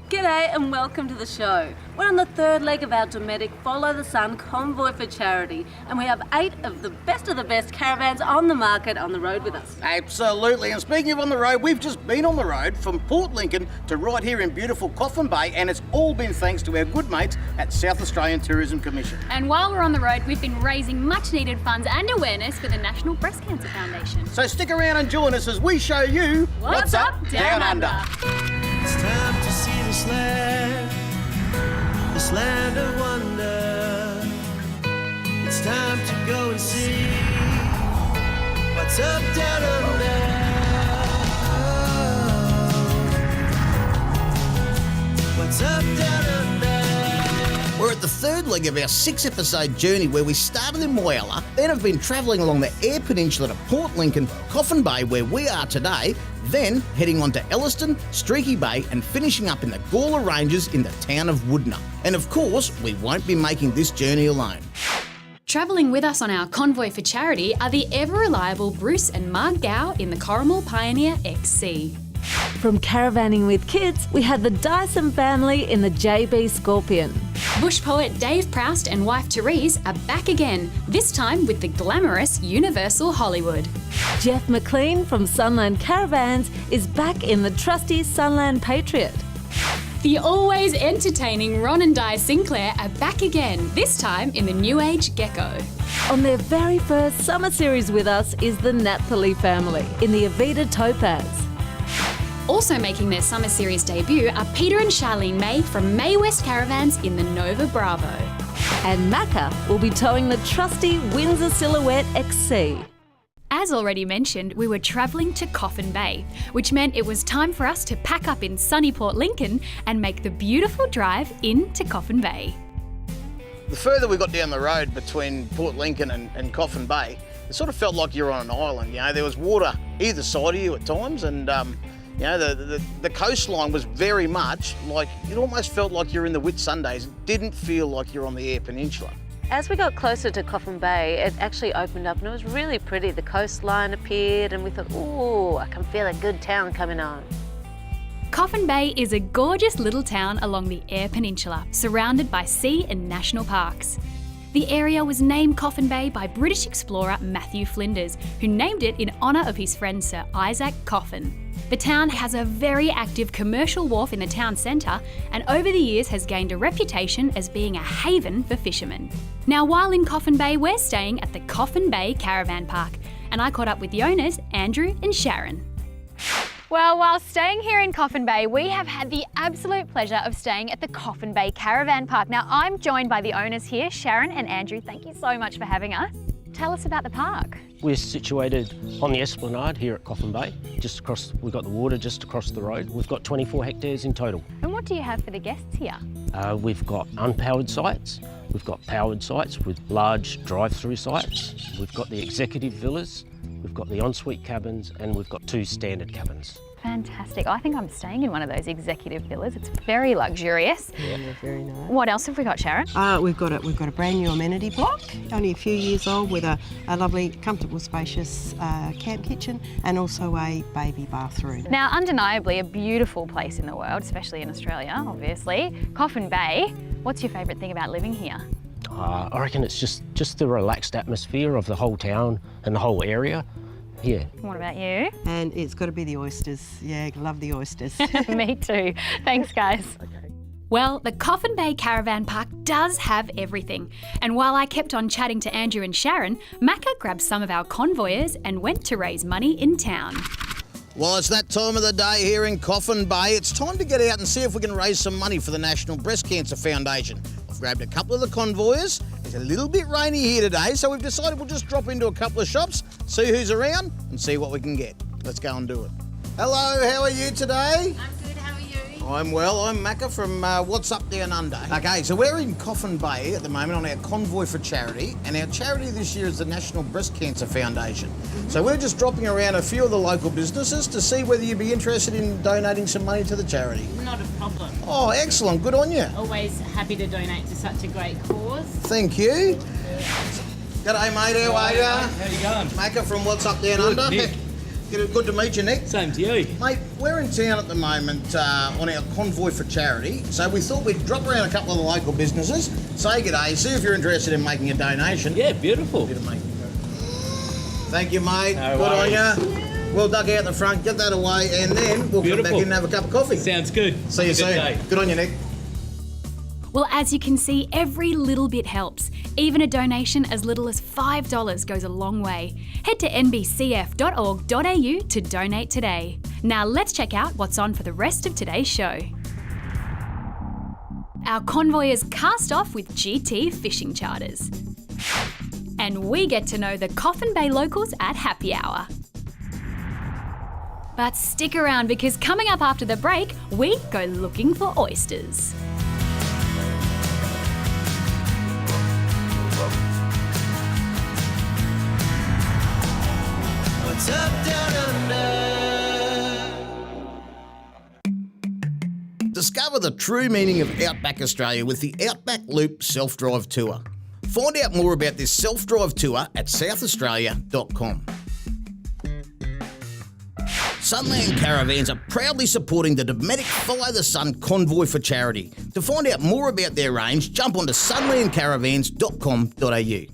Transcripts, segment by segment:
G'day and welcome to the show. We're on the third leg of our dramatic Follow the Sun convoy for charity, and we have 8 of the best caravans on the market on the road with us. Absolutely, and speaking of on the road, we've just been on the road from Port Lincoln to right here in beautiful Coffin Bay, and it's all been thanks to our good mates at South Australian Tourism Commission. And while we're on the road, we've been raising much needed funds and awareness for the National Breast Cancer Foundation. So stick around and join us as we show you What's up down under. It's time to see this land of wonder. It's time to go and see what's up down under. What's up down under? We're at the third leg of our 6-episode journey where we started in Moyalla, then have been travelling along the Eyre Peninsula to Port Lincoln, Coffin Bay where we are today, then heading on to Elliston, Streaky Bay and finishing up in the Gawler Ranges in the town of Woodner. And of course, we won't be making this journey alone. Travelling with us on our convoy for charity are the ever-reliable Bruce and Mark Gow in the Corrimal Pioneer XC. From caravanning with kids, we had the Dyson family in the JB Scorpion. Bush poet Dave Proust and wife Therese are back again, this time with the glamorous Universal Hollywood. Jeff McLean from Sunland Caravans is back in the trusty Sunland Patriot. The always entertaining Ron and Di Sinclair are back again, this time in the New Age Gecko. On their very first summer series with us is the Napthali family in the Avita Topaz. Also making their summer series debut are Peter and Charlene May from May West Caravans in the Nova Bravo. And Macca will be towing the trusty Windsor Silhouette XC. As already mentioned, we were travelling to Coffin Bay, which meant it was time for us to pack up in sunny Port Lincoln and make the beautiful drive into Coffin Bay. The further we got down the road between Port Lincoln and Coffin Bay, it sort of felt like you were on an island. You know, there was water either side of you at times, and you know, the coastline was very much like, it almost felt like you're in the Whitsundays. It didn't feel like you're on the Eyre Peninsula. As we got closer to Coffin Bay, it actually opened up and it was really pretty. The coastline appeared and we thought, ooh, I can feel a good town coming on. Coffin Bay is a gorgeous little town along the Eyre Peninsula, surrounded by sea and national parks. The area was named Coffin Bay by British explorer Matthew Flinders, who named it in honour of his friend Sir Isaac Coffin. The town has a very active commercial wharf in the town centre and over the years has gained a reputation as being a haven for fishermen. Now while in Coffin Bay, we're staying at the Coffin Bay Caravan Park and I caught up with the owners, Andrew and Sharon. Well, while staying here in Coffin Bay, we have had the absolute pleasure of staying at the Coffin Bay Caravan Park. Now I'm joined by the owners here, Sharon and Andrew. Thank you so much for having us. Tell us about the park. We're situated on the esplanade here at Coffin Bay. Just across, we've got the water just across the road. We've got 24 hectares in total. And what do you have for the guests here? We've got unpowered sites. We've got powered sites with large drive-through sites. We've got the executive villas. We've got the ensuite cabins and we've got 2 standard cabins. Fantastic. I think I'm staying in one of those executive villas. It's very luxurious. Yeah, very nice. What else have we got, Sharon? We've got a brand new amenity block, only a few years old, with a lovely, comfortable, spacious camp kitchen and also a baby bathroom. Now, undeniably a beautiful place in the world, especially in Australia, obviously. Coffin Bay. What's your favourite thing about living here? I reckon it's just the relaxed atmosphere of the whole town and the whole area. Yeah. What about you? And it's got to be the oysters. Yeah, love the oysters. Me too. Thanks, guys. Okay. Well, the Coffin Bay Caravan Park does have everything. And while I kept on chatting to Andrew and Sharon, Macca grabbed some of our convoyers and went to raise money in town. Well, it's that time of the day here in Coffin Bay. It's time to get out and see if we can raise some money for the National Breast Cancer Foundation. I've grabbed a couple of the convoyers. It's a little bit rainy here today, so we've decided we'll just drop into a couple of shops, see who's around and see what we can get. Let's go and do it. Hello, how are you today? I'm good, how are you? I'm well. I'm Macca from What's Up Down Under. Okay, so we're in Coffin Bay at the moment on our convoy for charity, and our charity this year is the National Breast Cancer Foundation. So we're just dropping around a few of the local businesses to see whether you'd be interested in donating some money to the charity. Not a problem. Oh, excellent. Good on you. Always happy to donate to such a great cause. Thank you. G'day, mate. How are you? How you going? Macca from What's Up Down Under. Good. Good to meet you, Nick. Same to you. Mate, we're in town at the moment on our convoy for charity, so we thought we'd drop around a couple of the local businesses, say g'day, see if you're interested in making a donation. Yeah, beautiful. Thank you, mate. No Good worries. on you. We'll duck out the front, get that away, and then we'll come back in and have a cup of coffee. Sounds good. See you soon. Day. Good on you, Nick. Well, as you can see, every little bit helps. Even a donation as little as $5 goes a long way. Head to nbcf.org.au to donate today. Now let's check out what's on for the rest of today's show. Our convoyers cast off with GT fishing charters. And we get to know the Coffin Bay locals at happy hour. But stick around because coming up after the break, we go looking for oysters. What's up down under? Discover the true meaning of Outback Australia with the Outback Loop Self-Drive Tour. Find out more about this self-drive tour at southaustralia.com. Sunland Caravans are proudly supporting the Dometic Follow the Sun Convoy for charity. To find out more about their range, jump onto sunlandcaravans.com.au.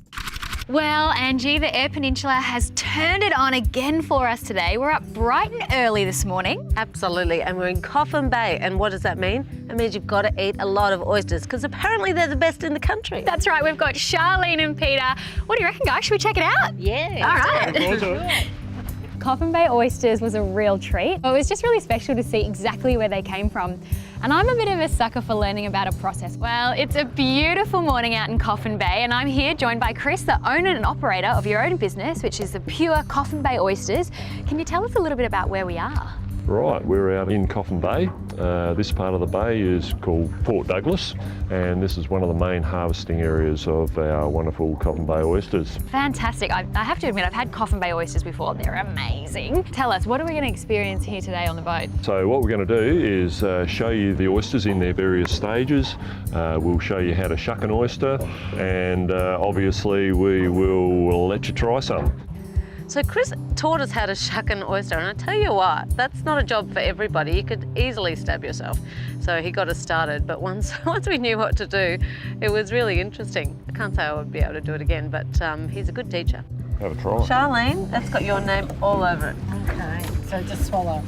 Well, Angie, the Eyre Peninsula has turned it on again for us today. We're up bright and early this morning. Absolutely, and we're in Coffin Bay. And what does that mean? It means you've got to eat a lot of oysters because apparently they're the best in the country. That's right, we've got Charlene and Peter. What do you reckon, guys? Should we check it out? Yeah. All right. Coffin Bay oysters was a real treat. It was just really special to see exactly where they came from. And I'm a bit of a sucker for learning about a process. Well, it's a beautiful morning out in Coffin Bay, and I'm here joined by Chris, the owner and operator of your own business, which is the Pure Coffin Bay Oysters. Can you tell us a little bit about where we are? Right, we're out in Coffin Bay. This part of the bay is called Port Douglas, and this is one of the main harvesting areas of our wonderful Coffin Bay oysters. Fantastic. I have to admit, I've had Coffin Bay oysters before, and they're amazing. Tell us, what are we going to experience here today on the boat? So what we're going to do is show you the oysters in their various stages. We'll show you how to shuck an oyster, and obviously we will let you try some. So Chris taught us how to shuck an oyster, and I tell you what, that's not a job for everybody. You could easily stab yourself. So he got us started, but once we knew what to do, it was really interesting. I can't say I would be able to do it again, but he's a good teacher. Have a try. Charlene, that's got your name all over it. Okay, so just swallow.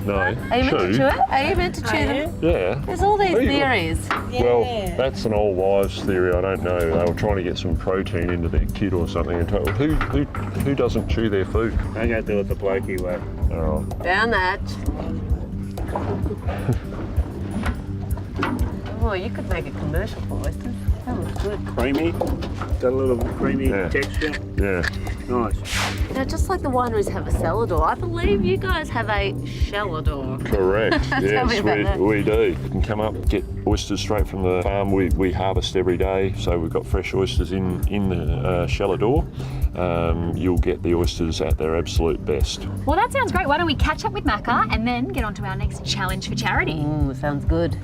No, Are you meant to chew it? Are you meant to chew them? Yeah. There's all these Are you- theories. Well, that's an old wives' theory. I don't know. They were trying to get some protein into their kid or something. And told, who doesn't chew their food? I'm going to do it the blokey way. All right. Down that. Oh, you could make a commercial for oysters. That looks good. Creamy. Got a little creamy texture. Yeah. Nice. Now, just like the wineries have a cellar door, I believe you guys have a cellar door. Correct. Tell me about that. we do. You can come up, get oysters straight from the farm. We harvest every day, so we've got fresh oysters in the cellar door. You'll get the oysters at their absolute best. Well, that sounds great. Why don't we catch up with Macca and then get on to our next challenge for charity? Sounds good.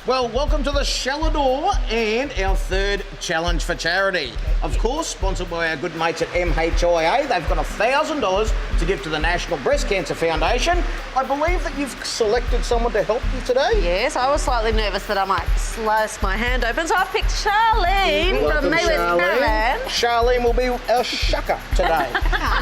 Well, welcome to the Shallador and our third challenge for charity. Of course, sponsored by our good mates at MHIA. They've got $1,000 to give to the National Breast Cancer Foundation. I believe that you've selected someone to help you today. Yes, I was slightly nervous that I might slice my hand open, so I've picked Charlene from Mayweather Caravan. Charlene will be our shucker today.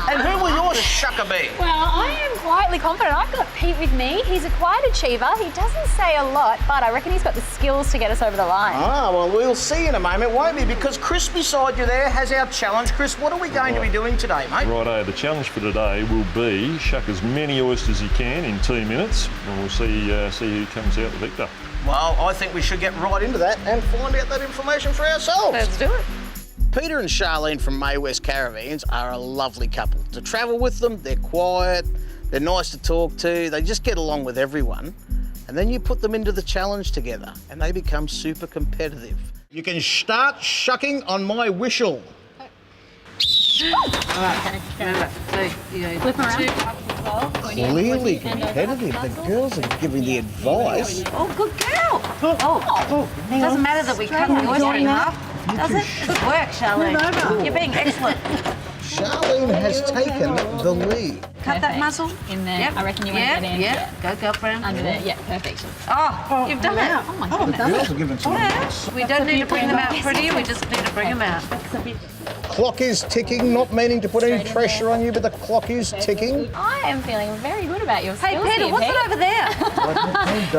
And who will your shucker be? Well, I am quietly confident. I've got Pete with me. He's a quiet achiever. He doesn't say a lot, but I reckon he's got the skills to get us over the line. Ah, well, we'll see in a moment, won't we? Because Chris beside you there has our challenge. Chris, what are we going to be doing today, mate? Righto, the challenge for today will be shuck as many oysters as you can in 2 minutes, and we'll see who comes out the victor. Well, I think we should get right into that and find out that information for ourselves. Let's do it. Peter and Charlene from Maywest Caravans are a lovely couple. To travel with them, they're quiet, they're nice to talk to, they just get along with everyone. And then you put them into the challenge together and they become super competitive. You can start shucking on my whistle. Flip around. Clearly competitive. The girls are giving the advice. Oh, good girl. Oh, it doesn't matter that we cut the oyster in half, does it? Good work, Charlene. You're being excellent. Charlene has taken the lead. Cut that muzzle. In there. Yep. I reckon you won't Yep, get in. yep. Go, girlfriend. Under there. Yeah, perfect. Oh, you've done it. Oh my goodness. Girls are giving some advice. We don't need to bring them out pretty, we just need to bring them out. Clock is ticking, not meaning to put any pressure on you, but the clock is ticking. I am feeling very good about your Hey, skills Peter, here, what's Pete. it over there?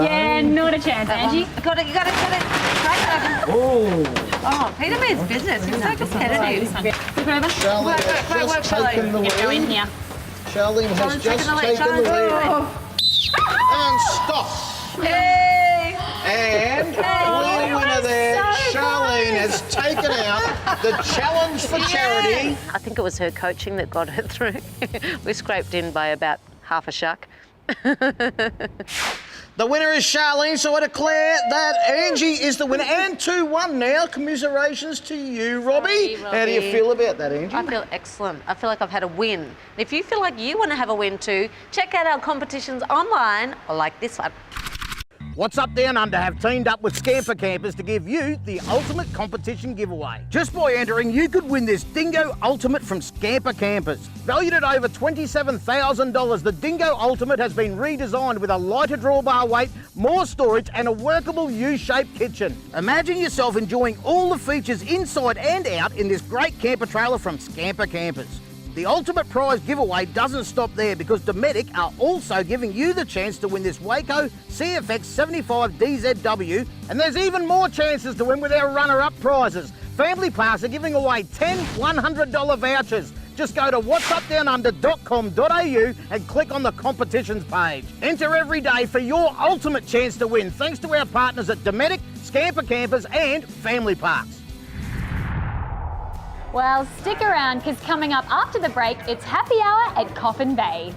Yeah, not a chance, Angie. You got it. Crack it open. Oh, Peter means business. He's so competitive. Flip over. Charlene has work, just taken the Go in lead. here. Charlene has just taken the lead. And stop. Yay! And the winner there, Charlene has taken out the challenge for charity. I think it was her coaching that got her through. We scraped in by about half a shuck. The winner is Charlene, so I declare that Angie is the winner. And 2-1 now. Commiserations to you, Robbie. Sorry, How do you Robbie. feel about that, Angie? I feel excellent. I feel like I've had a win. And if you feel like you want to have a win too, check out our competitions online, like this one. What's Up Down Under have teamed up with Scamper Campers to give you the ultimate competition giveaway. Just by entering, you could win this Dingo Ultimate from Scamper Campers. Valued at over $27,000, the Dingo Ultimate has been redesigned with a lighter drawbar weight, more storage and a workable U-shaped kitchen. Imagine yourself enjoying all the features inside and out in this great camper trailer from Scamper Campers. The ultimate prize giveaway doesn't stop there because Dometic are also giving you the chance to win this Waco CFX 75 DZW, and there's even more chances to win with our runner-up prizes. Family Parks are giving away 10 $100 vouchers. Just go to whatsupdownunder.com.au and click on the competitions page. Enter every day for your ultimate chance to win, thanks to our partners at Dometic, Scamper Campers and Family Parks. Well, stick around because coming up after the break, it's happy hour at Coffin Bay.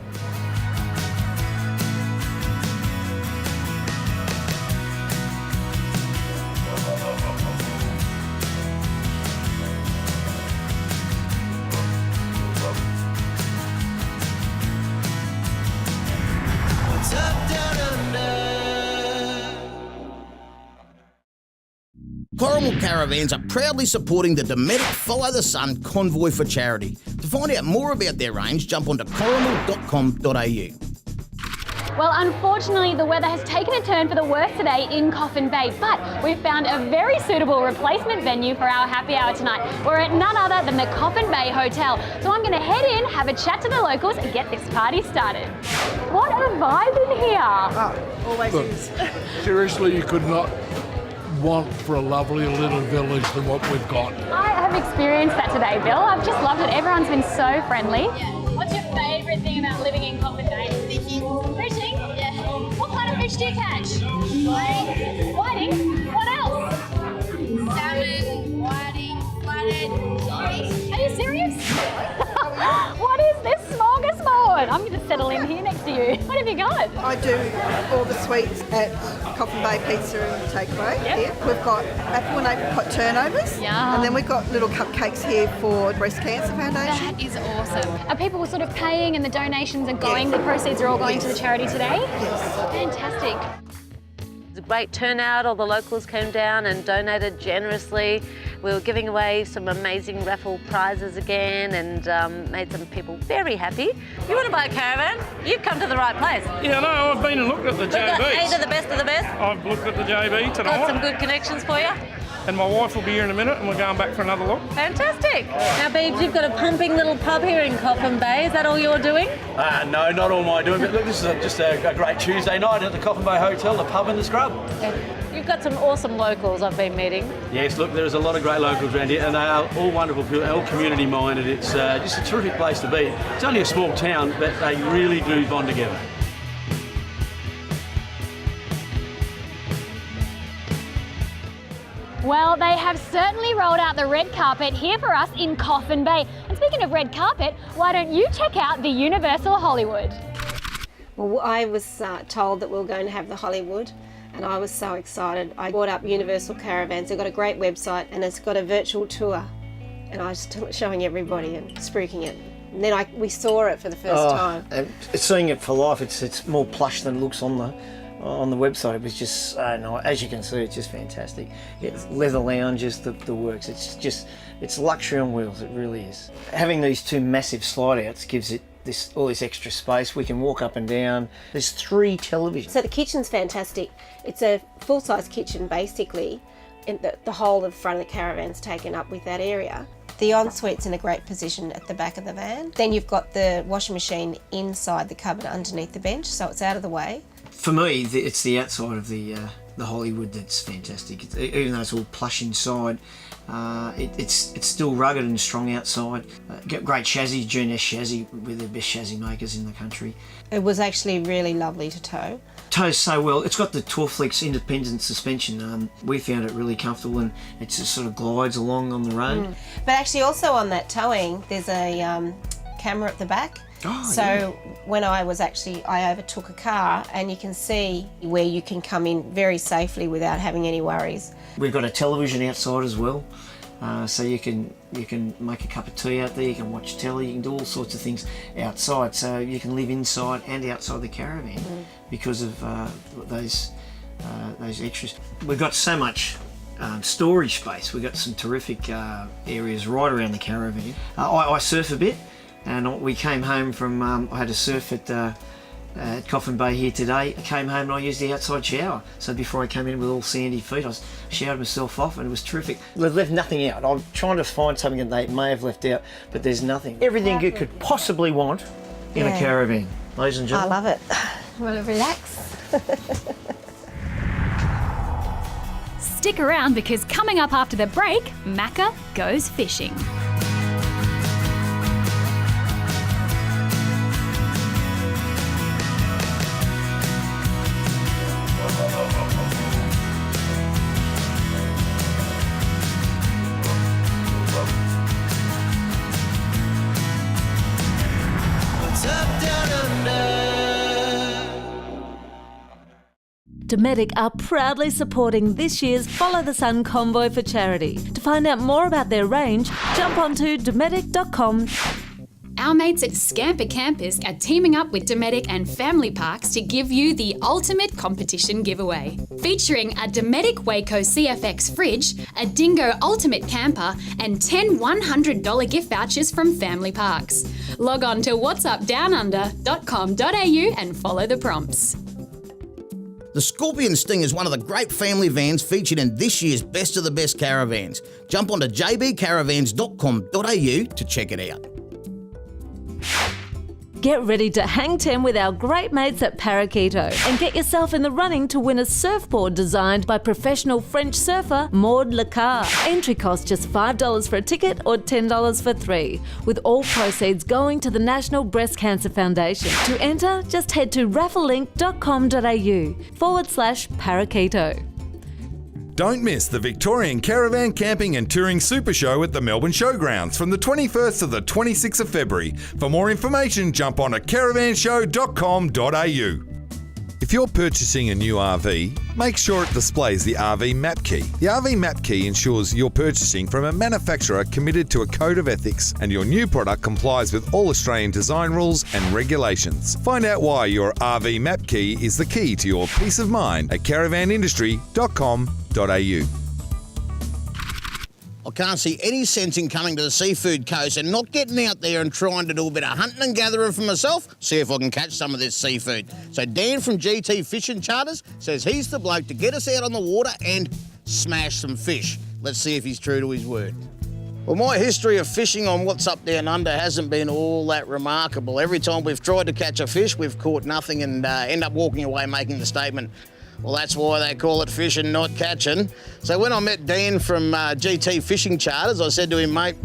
It's up, down, under. Coramal Caravans are proudly supporting the Dometic Follow the Sun Convoy for Charity. To find out more about their range, jump onto coramal.com.au. Well, unfortunately, the weather has taken a turn for the worse today in Coffin Bay, but we've found a very suitable replacement venue for our happy hour tonight. We're at none other than the Coffin Bay Hotel. So I'm going to head in, have a chat to the locals and get this party started. What a vibe in here. Always is. Seriously, you could not want for a lovelier little village than what we've got. I have experienced that today, Bill. I've just loved it. Everyone's been so friendly. Yeah. What's your favourite thing about living in Coffin Bay? Fishing. Fishing? Yeah. What kind of fish do you catch? Whiting. Whiting? What else? Salmon, whiting, flathead, cheese. Are you serious? What is this smorgasbord? I'm going to settle in here next to you. What have you got? I do all the sweets at Coffin Bay Pizza and Takeaway here. We've got apple and apricot turnovers. Yum. And then we've got little cupcakes here for Breast Cancer Foundation. That is awesome. Are people sort of paying and the donations are going, the proceeds are all going to the charity today? Yes. Fantastic. It was a great turnout. All the locals came down and donated generously. We were giving away some amazing raffle prizes again and made some people very happy. You want to buy a caravan? You've come to the right place. Yeah, no, I've been and looked at the We've got 8 JBs. of the best of the best. I've looked at the JB tonight. Got some good connections for you. And my wife will be here in a minute and we're going back for another look. Fantastic. Now, babes, you've got a pumping little pub here in Coffin Bay. Is that all you're doing? No, not all my doing, but look, this is just a great Tuesday night at the Coffin Bay Hotel, the pub in the scrub. You've got some awesome locals I've been meeting. Yes, look, there's a lot of great locals around here, and they are all wonderful people, all community minded. It's just a terrific place to be. It's only a small town, but they really do bond together. Well, they have certainly rolled out the red carpet here for us in Coffin Bay. And speaking of red carpet, why don't you check out the Universal Hollywood? Well, I was told that we were going to have the Hollywood, and I was so excited. I bought up Universal Caravans. They've got a great website and it's got a virtual tour. And I was showing everybody and spruiking it. And then we saw it for the first time. And seeing it for life, it's more plush than it looks on on the website. It was just so nice. As you can see, it's just fantastic. It's leather lounges, the works. It's luxury on wheels. It really is. Having these two massive slide outs gives it all this extra space. We can walk up and down. There's 3 televisions. So the kitchen's fantastic. It's a full-size kitchen basically, and the whole of the front of the caravan's taken up with that area. The ensuite's in a great position at the back of the van. Then you've got the washing machine inside the cupboard underneath the bench, so it's out of the way. For me, it's the outside of the Hollywood that's fantastic. Even though it's all plush inside, it's still rugged and strong outside. Got great chassis, June chassis. We're the best chassis makers in the country. It was actually really lovely to tow. Tows so well. It's got the Torflex independent suspension. We found it really comfortable, and it just sort of glides along on the road. But actually also on that towing, there's a camera at the back. When I overtook a car, and you can see where you can come in very safely without having any worries. We've got a television outside as well, so you can make a cup of tea out there, you can watch telly, you can do all sorts of things outside, so you can live inside and outside the caravan because of those extras. We've got so much storage space. We've got some terrific areas right around the caravan. I surf a bit. And we came home from, I had a surf at Coffin Bay here today. I came home and I used the outside shower. So before I came in with all sandy feet, I showered myself off and it was terrific. They've left nothing out. I'm trying to find something that they may have left out, but there's nothing. Everything you could possibly want in a caravan, ladies and gentlemen. I love it. Want to relax? Stick around because coming up after the break, Macca goes fishing. Dometic are proudly supporting this year's Follow the Sun Convoy for charity. To find out more about their range, jump onto dometic.com. Our mates at Scamper Campers are teaming up with Dometic and Family Parks to give you the ultimate competition giveaway. Featuring a Dometic Waco CFX fridge, a Dingo Ultimate Camper, and 10 $100 gift vouchers from Family Parks. Log on to whatsupdownunder.com.au and follow the prompts. The Scorpion Sting is one of the great family vans featured in this year's Best of the Best Caravans. Jump onto jbcaravans.com.au to check it out. Get ready to hang 10 with our great mates at Paraquito and get yourself in the running to win a surfboard designed by professional French surfer Maud Lacar. Entry costs just $5 for a ticket or $10 for 3, with all proceeds going to the National Breast Cancer Foundation. To enter, just head to rafflelink.com.au/Paraquito. Don't miss the Victorian Caravan Camping and Touring Super Show at the Melbourne Showgrounds from the 21st to the 26th of February. For more information, jump on to caravanshow.com.au. If you're purchasing a new RV, make sure it displays the RV Map Key. The RV Map Key ensures you're purchasing from a manufacturer committed to a code of ethics and your new product complies with all Australian design rules and regulations. Find out why your RV Map Key is the key to your peace of mind at caravanindustry.com.au. I can't see any sense in coming to the seafood coast and not getting out there and trying to do a bit of hunting and gathering for myself, see if I can catch some of this seafood. So Dan from GT Fishing Charters says he's the bloke to get us out on the water and smash some fish. Let's see if he's true to his word. Well, my history of fishing on What's Up Down Under hasn't been all that remarkable. Every time we've tried to catch a fish, we've caught nothing and end up walking away making the statement, well, that's why they call it fishing, not catching. So when I met Dan from GT Fishing Charters, I said to him, mate,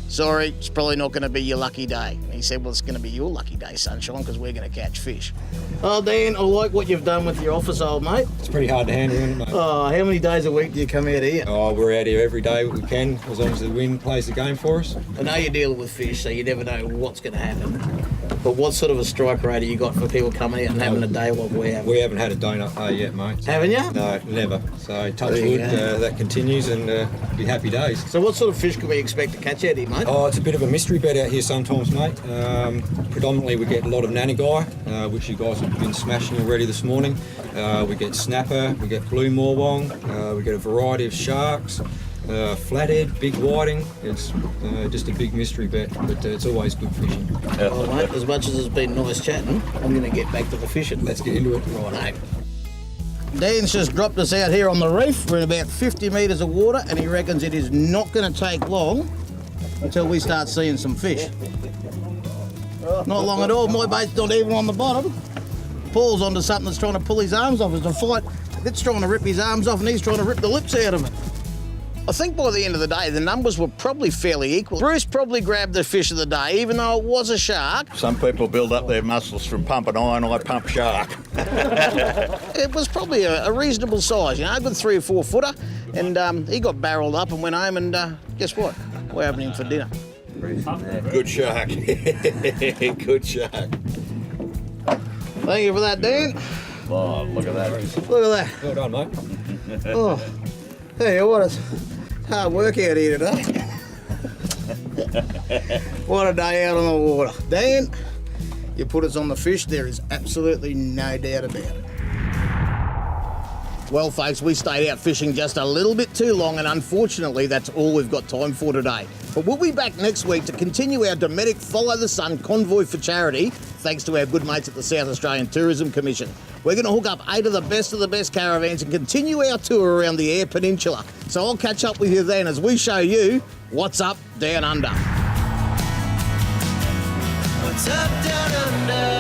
sorry, it's probably not going to be your lucky day. And he said, well, it's going to be your lucky day, sunshine, because we're going to catch fish. Oh, Dan, I like what you've done with your office, old mate. It's pretty hard to handle, isn't it, mate? Oh, how many days a week do you come out here? Oh, we're out here every day we can, as long as the wind plays the game for us. I know you're dealing with fish, so you never know what's going to happen. But what sort of a strike rate have you got for people coming out and having a day like we have? We haven't had a donut day yet, mate. Haven't you? No, never. So touch There you wood, go. that continues and be happy days. So what sort of fish can we expect to catch out here, mate? Oh, it's a bit of a mystery bed out here sometimes, mate. Predominantly we get a lot of nannygai, which you guys have been smashing already this morning. We get snapper, we get blue morwong, we get a variety of sharks, flathead, big whiting. It's just a big mystery bet, but it's always good fishing. Well, mate, as much as it's been nice chatting, I'm going to get back to the fishing. Let's get into it. Righto. Dan's just dropped us out here on the reef. We're in about 50 metres of water, and he reckons it is not going to take long until we start seeing some fish. Not long at all. My bait's not even on the bottom. Paul's onto something that's trying to pull his arms off. It's a fight. It's trying to rip his arms off, and he's trying to rip the lips out of it. I think by the end of the day, the numbers were probably fairly equal. Bruce probably grabbed the fish of the day, even though it was a shark. Some people build up their muscles from pumping iron, I pump shark. It was probably a reasonable size, you know, a good 3 or 4 footer. And he got barreled up and went home, and guess what? We're having him for dinner. Good shark. Good shark. Thank you for that, Dan. Oh, look at that. Look at that. Well done, mate. Oh, hey, what a hard work out here today. What a day out on the water. Dan, you put us on the fish, there is absolutely no doubt about it. Well, folks, we stayed out fishing just a little bit too long, and unfortunately, that's all we've got time for today. But we'll be back next week to continue our Dometic Follow the Sun convoy for charity, thanks to our good mates at the South Australian Tourism Commission. We're going to hook up 8 of the best caravans and continue our tour around the Eyre Peninsula. So I'll catch up with you then as we show you what's up down under. What's up down under?